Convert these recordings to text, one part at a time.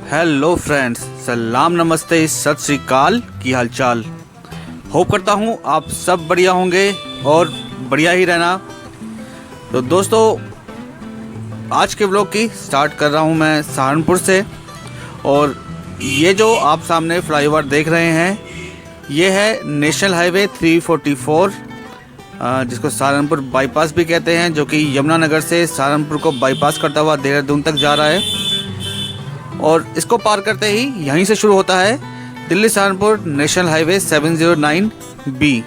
Hello friends, सलाम नमस्ते सत श्री अकाल। की हालचाल। होप करता हूँ आप सब बढ़िया होंगे और बढ़िया ही रहना। तो दोस्तों, आज के व्लॉग की स्टार्ट कर रहा हूँ मैं सहारनपुर से। और ये जो आप सामने फ्लाईओवर देख रहे हैं, ये है नेशनल हाईवे 344, जिसको सहारनपुर बाईपास भी कहते हैं, जो कि यमुनानगर से सहारनपुर को बाईपास करता हुआ देहरादून तक जा रहा है। और इसको पार करते ही यहीं से शुरू होता है Delhi Saharanpur national highway 709B।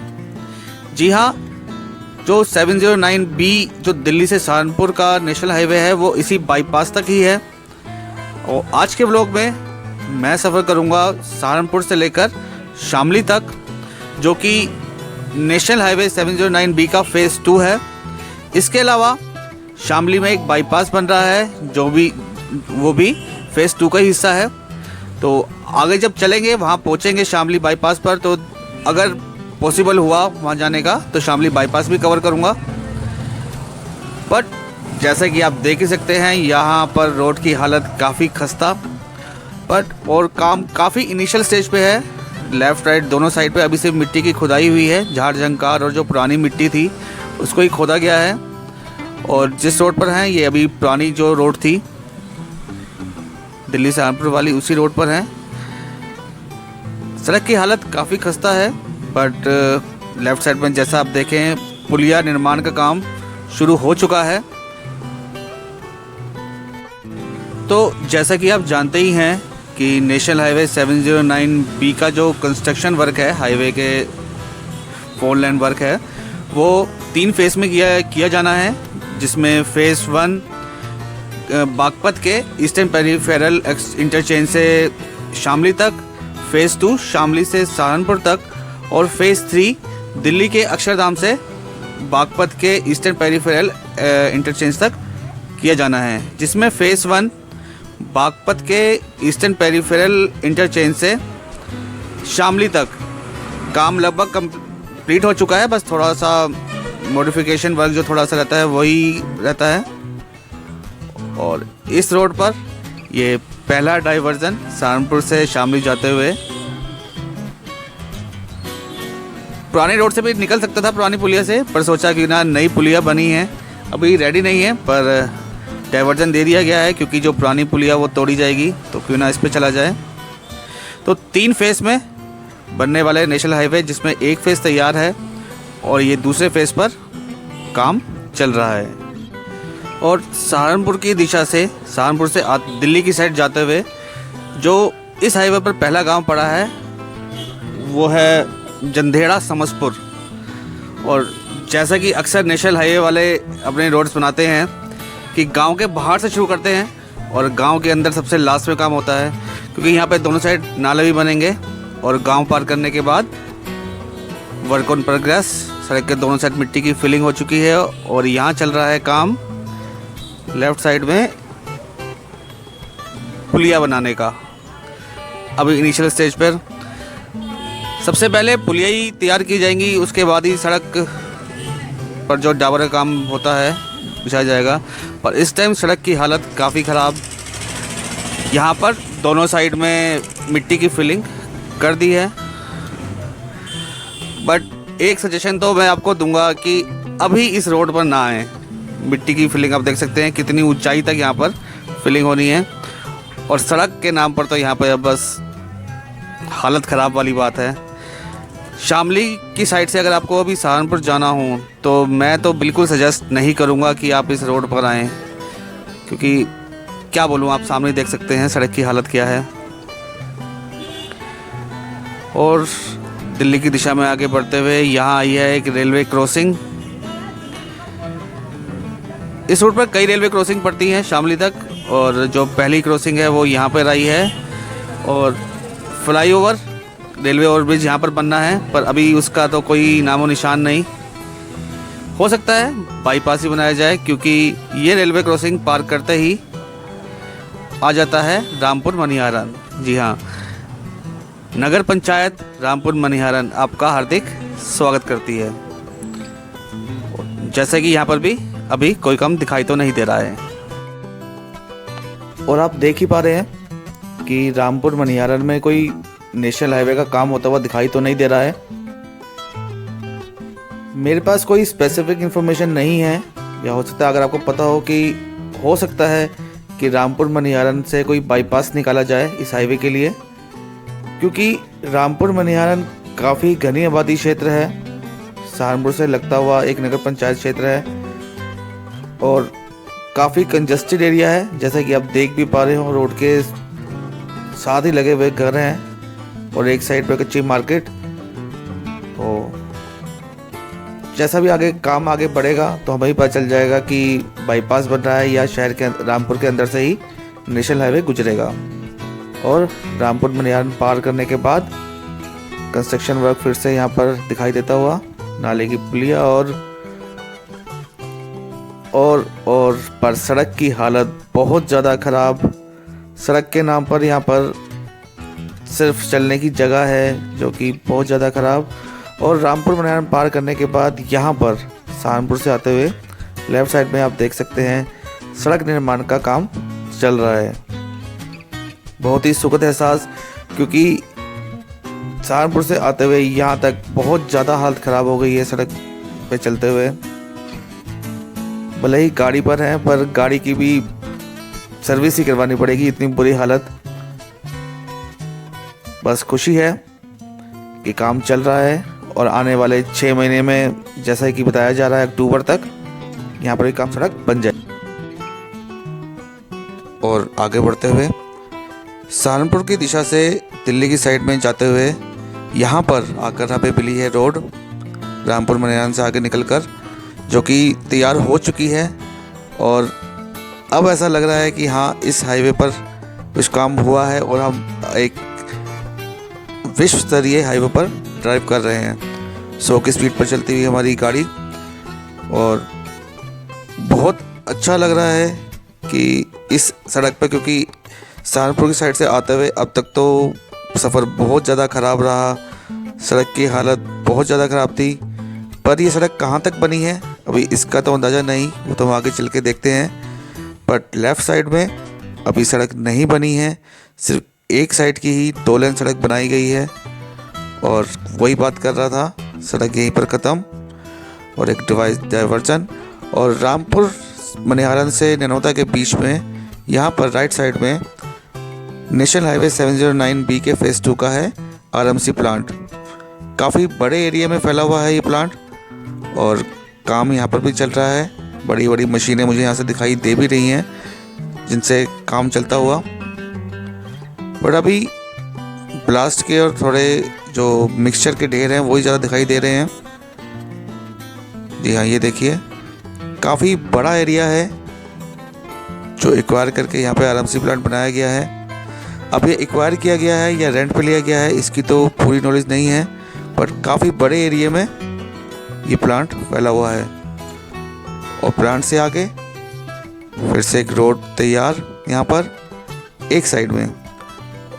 जी हाँ, जो 709B जो दिल्ली से सहारनपुर का नेशनल हाईवे है, वो इसी बाईपास तक ही है। और आज के व्लॉग में मैं सफ़र करूंगा सहारनपुर से लेकर शामली तक, जो कि नेशनल हाईवे 709B का फेज़ 2 है। इसके अलावा शामली में एक बाईपास बन रहा है, वो भी फेज़ 2 का ही हिस्सा है। तो आगे जब चलेंगे, वहाँ पहुँचेंगे शामली बाईपास पर, तो अगर पॉसिबल हुआ वहाँ जाने का तो शामली बाईपास भी कवर करूँगा। बट जैसा कि आप देख ही सकते हैं, यहाँ पर रोड की हालत काफ़ी खस्ता, बट और काम काफ़ी इनिशियल स्टेज पे है। लेफ़्ट राइट दोनों साइड पे अभी से मिट्टी की खुदाई हुई है, झाड़ झंकार, और जो पुरानी मिट्टी थी उसको ही खोदा गया है। और जिस रोड पर हैं, ये अभी पुरानी जो रोड थी दिल्ली सहारनपुर वाली, उसी रोड पर है। सड़क की हालत काफ़ी खस्ता है, बट लेफ़्ट साइड में जैसा आप देखें, पुलिया निर्माण का काम शुरू हो चुका है। तो जैसा कि आप जानते ही हैं कि नेशनल हाईवे 709B का जो कंस्ट्रक्शन वर्क है, हाईवे के 4 लेन वर्क है, वो 3 फेज़ में किया जाना है। जिसमें फ़ेज़ 1 बागपत के ईस्टर्न पेरीफेरल इंटरचेंज से शामली तक, फ़ेज़ 2 शामली से सहारनपुर तक, और फ़ेज़ 3 दिल्ली के अक्षरधाम से बागपत के ईस्टर्न पेरीफेरल इंटरचेंज तक किया जाना है। जिसमें फ़ेज़ 1 बागपत के ईस्टर्न पेरीफेरल इंटरचेंज से शामली तक काम लगभग कंप्लीट हो चुका है। बस थोड़ा सा मॉडिफिकेशन वर्क जो थोड़ा सा रहता है वही रहता है। और इस रोड पर ये पहला डाइवर्जन सहारनपुर से शामली जाते हुए, पुरानी रोड से भी निकल सकता था, पुरानी पुलिया से, पर सोचा कि ना नई पुलिया बनी है, अभी रेडी नहीं है, पर डाइवर्जन दे दिया गया है क्योंकि जो पुरानी पुलिया वो तोड़ी जाएगी, तो क्यों ना इस पे चला जाए। तो 3 फेज़ में बनने वाले नेशनल हाईवे, जिसमें एक फेज़ तैयार है और ये दूसरे फेज़ पर काम चल रहा है। और सहारनपुर की दिशा से, सहारनपुर से दिल्ली की साइड जाते हुए जो इस हाईवे पर पहला गांव पड़ा है, वो है जंधेड़ा समसपुर। और जैसा कि अक्सर नेशनल हाईवे वाले अपने रोड्स बनाते हैं कि गांव के बाहर से शुरू करते हैं और गांव के अंदर सबसे लास्ट में काम होता है, क्योंकि यहाँ पे दोनों साइड नाले भी बनेंगे। और गांव पार करने के बाद वर्क ऑन प्रोग्रेस, सड़क के दोनों साइड मिट्टी की फिलिंग हो चुकी है और यहाँ चल रहा है काम लेफ़्ट साइड में पुलिया बनाने का। अभी इनिशियल स्टेज पर सबसे पहले पुलिया ही तैयार की जाएंगी, उसके बाद ही सड़क पर जो डाबर का काम होता है बिछाया जाएगा। पर इस टाइम सड़क की हालत काफ़ी ख़राब। यहाँ पर दोनों साइड में मिट्टी की फिलिंग कर दी है, बट एक सजेशन तो मैं आपको दूंगा कि अभी इस रोड पर ना आए। मिट्टी की फिलिंग आप देख सकते हैं कितनी ऊंचाई तक यहाँ पर फिलिंग होनी है, और सड़क के नाम पर तो यहाँ पर बस हालत ख़राब वाली बात है। शामली की साइड से अगर आपको अभी सहारनपुर जाना हो, तो मैं तो बिल्कुल सजेस्ट नहीं करूँगा कि आप इस रोड पर आएँ, क्योंकि क्या बोलूँ, आप सामने देख सकते हैं सड़क की हालत क्या है। और दिल्ली की दिशा में आगे बढ़ते हुए यहाँ आई है एक रेलवे क्रॉसिंग। इस रूट पर कई रेलवे क्रॉसिंग पड़ती हैं शामली तक, और जो पहली क्रॉसिंग है वो यहाँ पर आई है। और फ्लाईओवर, रेलवे ओवरब्रिज यहाँ पर बनना है, पर अभी उसका तो कोई नामो निशान नहीं। हो सकता है बाईपास ही बनाया जाए, क्योंकि ये रेलवे क्रॉसिंग पार करते ही आ जाता है रामपुर मनिहारन। जी हाँ, नगर पंचायत रामपुर मनिहारन आपका हार्दिक स्वागत करती है। जैसे कि यहाँ पर भी अभी कोई काम दिखाई तो नहीं दे रहा है। और आप देख ही पा रहे हैं कि रामपुर मनिहारन में कोई नेशनल हाईवे का काम होता हुआ दिखाई तो नहीं दे रहा है। मेरे पास कोई स्पेसिफिक इन्फॉर्मेशन नहीं है, या हो सकता है अगर आपको पता हो कि हो सकता है कि रामपुर मनिहारन से कोई बाईपास निकाला जाए इस हाईवे के लिए, क्योंकि रामपुर मनिहारन काफ़ी घनी आबादी क्षेत्र है, सहारनपुर से लगता हुआ एक नगर पंचायत क्षेत्र है और काफ़ी कंजस्टेड एरिया है। जैसा कि आप देख भी पा रहे हो, रोड के साथ ही लगे हुए घर हैं और एक साइड पे कच्ची मार्केट। तो जैसा भी काम आगे बढ़ेगा तो हमें ही पता चल जाएगा कि बाईपास बन रहा है या शहर के रामपुर के अंदर से ही नेशनल हाईवे गुजरेगा। और रामपुर मनिहारन पार करने के बाद कंस्ट्रक्शन वर्क फिर से यहाँ पर दिखाई देता हुआ, नाले की पुलिया और पर सड़क की हालत बहुत ज़्यादा ख़राब। सड़क के नाम पर यहाँ पर सिर्फ चलने की जगह है जो कि बहुत ज़्यादा ख़राब। और रामपुर मनिहारन पार करने के बाद यहाँ पर सहारनपुर से आते हुए लेफ़्ट साइड में आप देख सकते हैं सड़क निर्माण का काम चल रहा है। बहुत ही सुखद एहसास, क्योंकि सहारनपुर से आते हुए यहाँ तक बहुत ज़्यादा हालत ख़राब हो गई है सड़क पे चलते हुए। भले ही गाड़ी पर हैं पर गाड़ी की भी सर्विस ही करवानी पड़ेगी, इतनी बुरी हालत। बस खुशी है कि काम चल रहा है और आने वाले 6 महीने में, जैसा कि बताया जा रहा है, अक्टूबर तक यहाँ पर काम सड़क बन जाए। और आगे बढ़ते हुए सहारनपुर की दिशा से दिल्ली की साइड में जाते हुए यहाँ पर आकर हमें मिली है रोड रामपुर मनिहारन से आगे निकलकर, जो कि तैयार हो चुकी है। और अब ऐसा लग रहा है कि हाँ, इस हाईवे पर कुछ काम हुआ है और हम एक विश्व स्तरीय हाईवे पर ड्राइव कर रहे हैं। 100 की स्पीड पर चलती हुई हमारी गाड़ी, और बहुत अच्छा लग रहा है कि इस सड़क पर, क्योंकि सहारनपुर की साइड से आते हुए अब तक तो सफ़र बहुत ज़्यादा ख़राब रहा, सड़क की हालत बहुत ज़्यादा ख़राब थी। पर ये सड़क कहाँ तक बनी है अभी इसका तो अंदाज़ा नहीं, वो तो हम आगे चल के देखते हैं। बट लेफ़्ट साइड में अभी सड़क नहीं बनी है, सिर्फ एक साइड की ही 2 लेन सड़क बनाई गई है। और वही बात कर रहा था, सड़क यहीं पर ख़त्म और एक डाइवर्जन। और रामपुर मनिहारन से ननौता के बीच में यहाँ पर राइट साइड में नेशनल हाईवे 709B के फेज़ 2 का है RMC प्लांट। काफ़ी बड़े एरिया में फैला हुआ है ये प्लांट और काम यहाँ पर भी चल रहा है। बड़ी बड़ी मशीनें मुझे यहाँ से दिखाई दे भी रही हैं जिनसे काम चलता हुआ। बट अभी ब्लास्ट के और थोड़े जो मिक्सचर के ढेर हैं वही ज़्यादा दिखाई दे रहे हैं। जी हाँ, ये देखिए काफ़ी बड़ा एरिया है जो एक्वायर करके यहाँ पे RMC प्लांट बनाया गया है। अब ये एक्वायर किया गया है या रेंट पे लिया गया है इसकी तो पूरी नॉलेज नहीं है, बट काफ़ी बड़े एरिया में ये प्लांट फैला हुआ है। और प्लांट से आगे फिर से एक रोड तैयार यहाँ पर एक साइड में,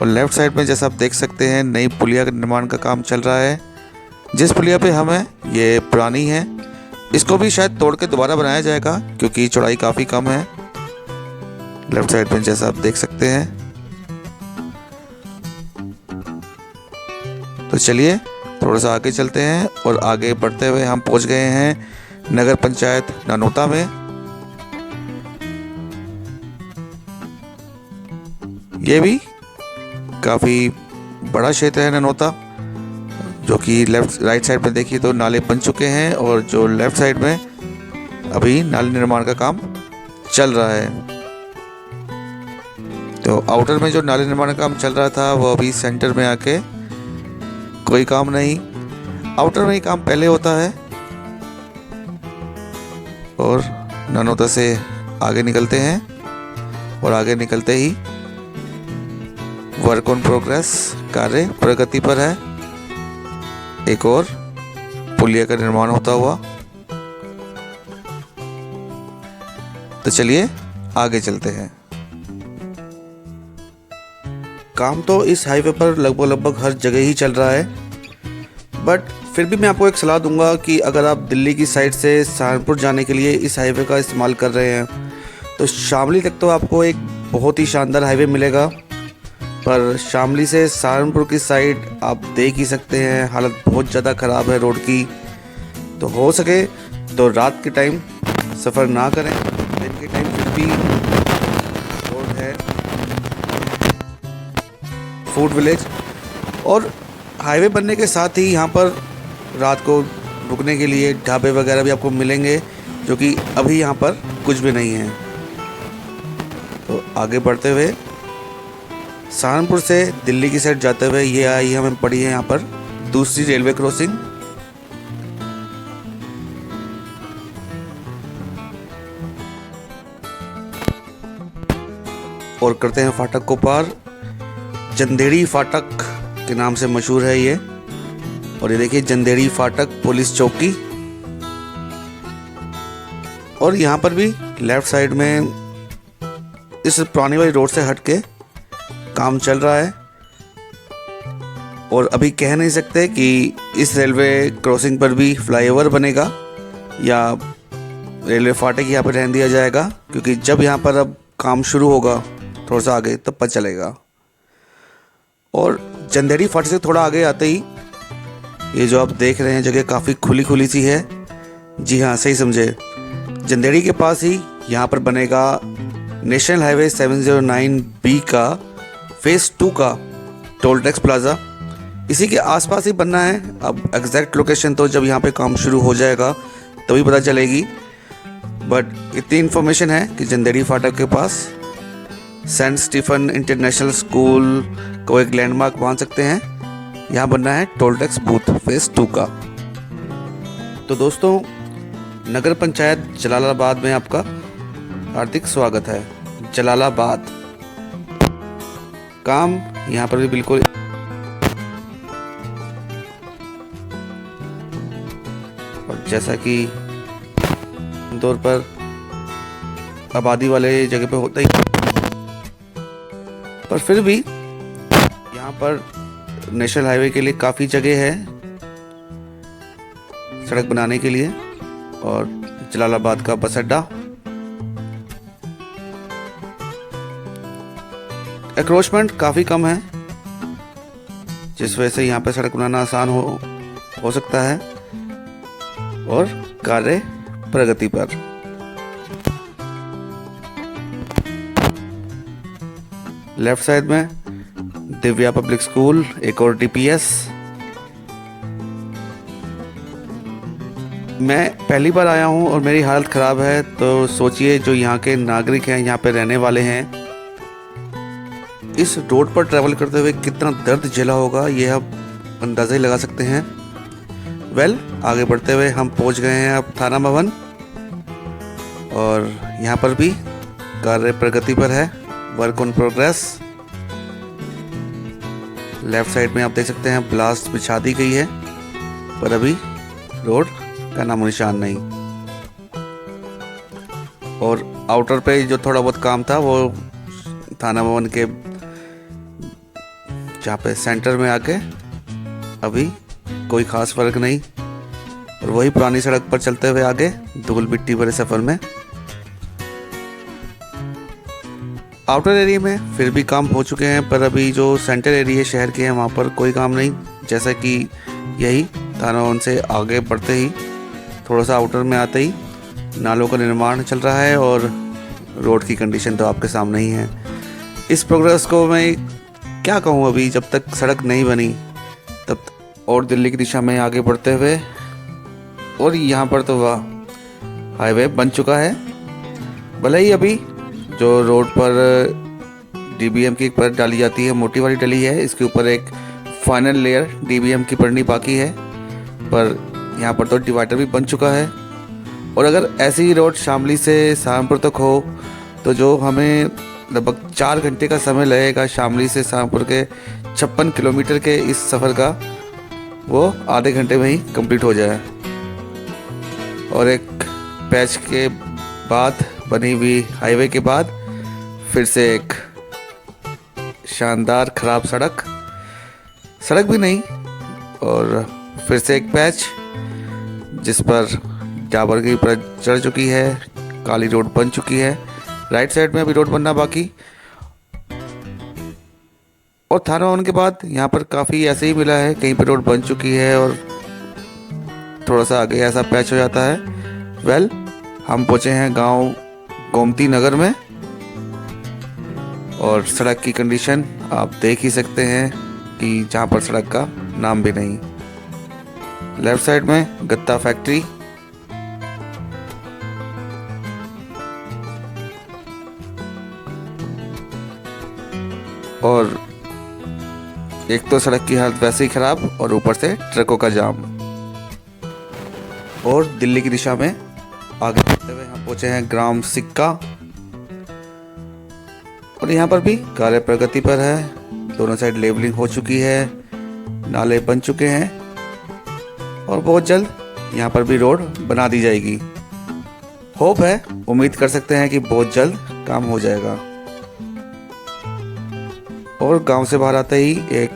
और लेफ़्ट साइड में जैसा आप देख सकते हैं नई पुलिया का निर्माण का काम चल रहा है। जिस पुलिया पे हम हैं ये पुरानी है, इसको भी शायद तोड़ के दोबारा बनाया जाएगा क्योंकि चौड़ाई काफ़ी कम है। लेफ़्ट साइड में जैसा आप देख सकते हैं। तो चलिए थोड़ा सा आगे चलते हैं और आगे बढ़ते हुए हम पहुंच गए हैं नगर पंचायत ननौता में। ये भी काफ़ी बड़ा क्षेत्र है ननौता, जो कि राइट साइड में देखिए तो नाले बन चुके हैं और जो लेफ़्ट साइड में अभी नाले निर्माण का काम चल रहा है। तो आउटर में जो नाले निर्माण का काम चल रहा था वो अभी सेंटर में आके कोई काम नहीं, आउटर में ही काम पहले होता है। और ननौता से आगे निकलते हैं और आगे निकलते ही वर्क ऑन प्रोग्रेस, कार्य प्रगति पर है। एक और पुलिया का निर्माण होता हुआ। तो चलिए आगे चलते हैं। काम तो इस हाईवे पर लगभग हर जगह ही चल रहा है, बट फिर भी मैं आपको एक सलाह दूंगा कि अगर आप दिल्ली की साइड से सहारनपुर जाने के लिए इस हाईवे का इस्तेमाल कर रहे हैं तो शामली तक तो आपको एक बहुत ही शानदार हाईवे मिलेगा। पर शामली से सहारनपुर की साइड आप देख ही सकते हैं हालत बहुत ज़्यादा ख़राब है रोड की। तो हो सके तो रात के टाइम सफ़र ना करें, दिन के टाइम फिर भी रोड है फूड विलेज। और हाईवे बनने के साथ ही यहाँ पर रात को रुकने के लिए ढाबे वगैरह भी आपको मिलेंगे, जो कि अभी यहाँ पर कुछ भी नहीं है। तो आगे बढ़ते हुए सहारनपुर से दिल्ली की साइड जाते हुए ये आई हमें पड़ी है यहाँ पर दूसरी रेलवे क्रॉसिंग। और करते हैं फाटक को पार। जंदेड़ी फाटक के नाम से मशहूर है ये। और ये देखिए जंदेड़ी फाटक पुलिस चौकी। और यहाँ पर भी लेफ्ट साइड में इस पुरानी वाली रोड से हट के काम चल रहा है। और अभी कह नहीं सकते कि इस रेलवे क्रॉसिंग पर भी फ्लाईओवर बनेगा या रेलवे फाटक यहाँ पर रहने दिया जाएगा, क्योंकि जब यहाँ पर अब काम शुरू होगा थोड़ा सा आगे तब पता चलेगा। और जंदेड़ी फाटक से थोड़ा आगे आते ही ये जो आप देख रहे हैं जगह काफ़ी खुली खुली सी है। जी हाँ, सही समझे, जंदेड़ी के पास ही यहाँ पर बनेगा नेशनल हाईवे 709B का फेज़ 2 का टोल टैक्स प्लाज़ा। इसी के आसपास ही बनना है। अब एग्जैक्ट लोकेशन तो जब यहाँ पे काम शुरू हो जाएगा तभी पता चलेगी, बट इतनी इन्फॉर्मेशन है कि जंदेड़ी फाटक के पास सेंट स्टीफन इंटरनेशनल स्कूल को एक लैंडमार्क मान सकते हैं। यहाँ बनना है टोल टैक्स बूथ फेज़ 2 का। तो दोस्तों, नगर पंचायत जलालाबाद में आपका हार्दिक स्वागत है। जलालाबाद काम यहाँ पर भी बिल्कुल और जैसा कि तौर पर आबादी वाले जगह पे होता ही, पर फिर भी यहाँ पर नेशनल हाईवे के लिए काफ़ी जगह है सड़क बनाने के लिए। और जलालाबाद का बस अड्डा, एक्रोचमेंट काफ़ी कम है, जिस वजह से यहाँ पे सड़क बनाना आसान हो सकता है। और कार्य प्रगति पर। लेफ्ट साइड में दिव्या पब्लिक स्कूल, एक और DPS। मैं पहली बार आया हूँ और मेरी हालत ख़राब है, तो सोचिए जो यहाँ के नागरिक हैं, यहाँ पे रहने वाले हैं, इस रोड पर ट्रैवल करते हुए कितना दर्द झेला होगा ये आप अंदाज़ा ही लगा सकते हैं। आगे बढ़ते हुए हम पहुँच गए हैं अब थाना भवन। और यहाँ पर भी कार्य प्रगति पर है, work on progress. Left side में आप देख सकते हैं ब्लास्ट बिछा दी गई है, पर अभी रोड का नामो निशान नहीं। और आउटर पे जो थोड़ा बहुत काम था वो थाना भवन के जहाँ पे सेंटर में आके अभी कोई खास फर्क नहीं। और वही पुरानी सड़क पर चलते हुए आगे धूल मिट्टी भरे सफ़र में। आउटर एरिया में फिर भी काम हो चुके हैं, पर अभी जो सेंटर एरिया शहर के हैं वहाँ पर कोई काम नहीं। जैसा कि यही थाना भवन से आगे बढ़ते ही थोड़ा सा आउटर में आते ही नालों का निर्माण चल रहा है और रोड की कंडीशन तो आपके सामने ही है। इस प्रोग्रेस को मैं क्या कहूँ, अभी जब तक सड़क नहीं बनी तब और दिल्ली की दिशा में आगे बढ़ते हुए। और यहाँ पर तो वाह, हाईवे बन चुका है। भले ही अभी जो रोड पर DBM की परत डाली जाती है, मोटी वाली डली है, इसके ऊपर एक फाइनल लेयर DBM की पड़नी बाकी है, पर यहाँ पर तो डिवाइडर भी बन चुका है। और अगर ऐसी ही रोड शामली से सहारनपुर तक हो तो जो हमें लगभग 4 घंटे का समय लगेगा शामली से सहारनपुर के 56 किलोमीटर के इस सफ़र का, वो आधे घंटे में ही कंप्लीट हो जाए। और एक पैच के बाद बनी हुई हाईवे के बाद फिर से एक शानदार ख़राब सड़क भी नहीं, और फिर से एक पैच जिस पर जाबर की परत चढ़ चुकी है, काली रोड बन चुकी है। राइट साइड में अभी रोड बनना बाकी। और थाना होने के बाद यहाँ पर काफ़ी ऐसे ही मिला है, कहीं पर रोड बन चुकी है और थोड़ा सा आगे ऐसा पैच हो जाता है। वेल, हम पहुँचे हैं गांव गोमती नगर में और सड़क की कंडीशन आप देख ही सकते हैं कि जहाँ पर सड़क का नाम भी नहीं। लेफ्ट साइड में गत्ता फैक्ट्री, और एक तो सड़क की हालत वैसे ही खराब और ऊपर से ट्रकों का जाम। और दिल्ली की दिशा में आगे बढ़ते हुए हम पहुंचे हैं ग्राम सिक्का और यहाँ पर भी कार्य प्रगति पर है। दोनों साइड लेवलिंग हो चुकी है, नाले बन चुके हैं और बहुत जल्द यहाँ पर भी रोड बना दी जाएगी। होप है, उम्मीद कर सकते हैं कि बहुत जल्द काम हो जाएगा। और गांव से बाहर आते ही एक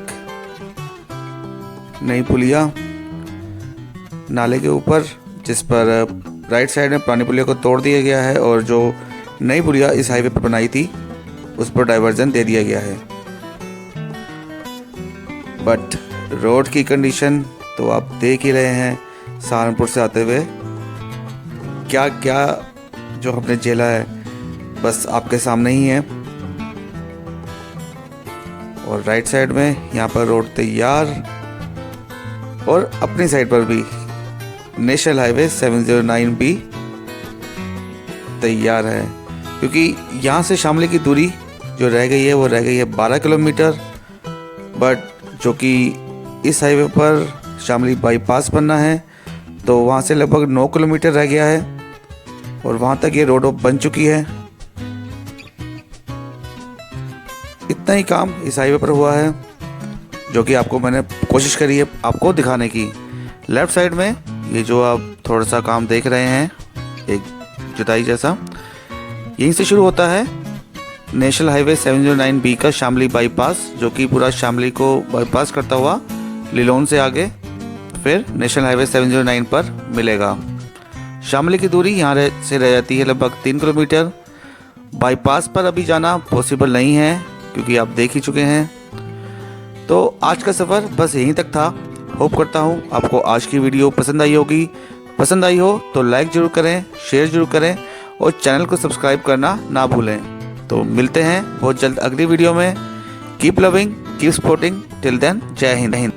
नई पुलिया नाले के ऊपर, जिस पर राइट साइड में पुरानी पुलिया को तोड़ दिया गया है और जो नई पुलिया इस हाईवे पर बनाई थी उस पर डाइवर्जन दे दिया गया है। बट रोड की कंडीशन तो आप देख ही रहे हैं, सहारनपुर से आते हुए क्या क्या जो हमने झेला है बस आपके सामने ही है। और राइट साइड में यहाँ पर रोड तैयार और अपनी साइड पर भी नेशनल हाईवे 709 भी तैयार है, क्योंकि यहाँ से शामली की दूरी जो रह गई है वो रह गई है 12 किलोमीटर। बट जो कि इस हाईवे पर शामली बाईपास बनना है तो वहाँ से लगभग 9 किलोमीटर रह गया है और वहाँ तक ये रोड बन चुकी है। इतना ही काम इस हाईवे पर हुआ है जो कि आपको मैंने कोशिश करी है आपको दिखाने की। लेफ़्ट साइड में ये जो आप थोड़ा सा काम देख रहे हैं, एक जुताई जैसा, यहीं से शुरू होता है नेशनल हाईवे 709B का शामली बाईपास, जो कि पूरा शामली को बाईपास करता हुआ लिलोन से आगे फिर नेशनल हाईवे 709 पर मिलेगा। शामली की दूरी यहाँ से रह जाती है लगभग 3 किलोमीटर। बाईपास पर अभी जाना पॉसिबल नहीं है क्योंकि आप देख ही चुके हैं। तो आज का सफ़र बस यहीं तक था। होप करता हूँ आपको आज की वीडियो पसंद आई होगी। पसंद आई हो तो लाइक ज़रूर करें, शेयर ज़रूर करें और चैनल को सब्सक्राइब करना ना भूलें। तो मिलते हैं बहुत जल्द अगली वीडियो में। Keep loving, keep supporting, till then जय हिंद।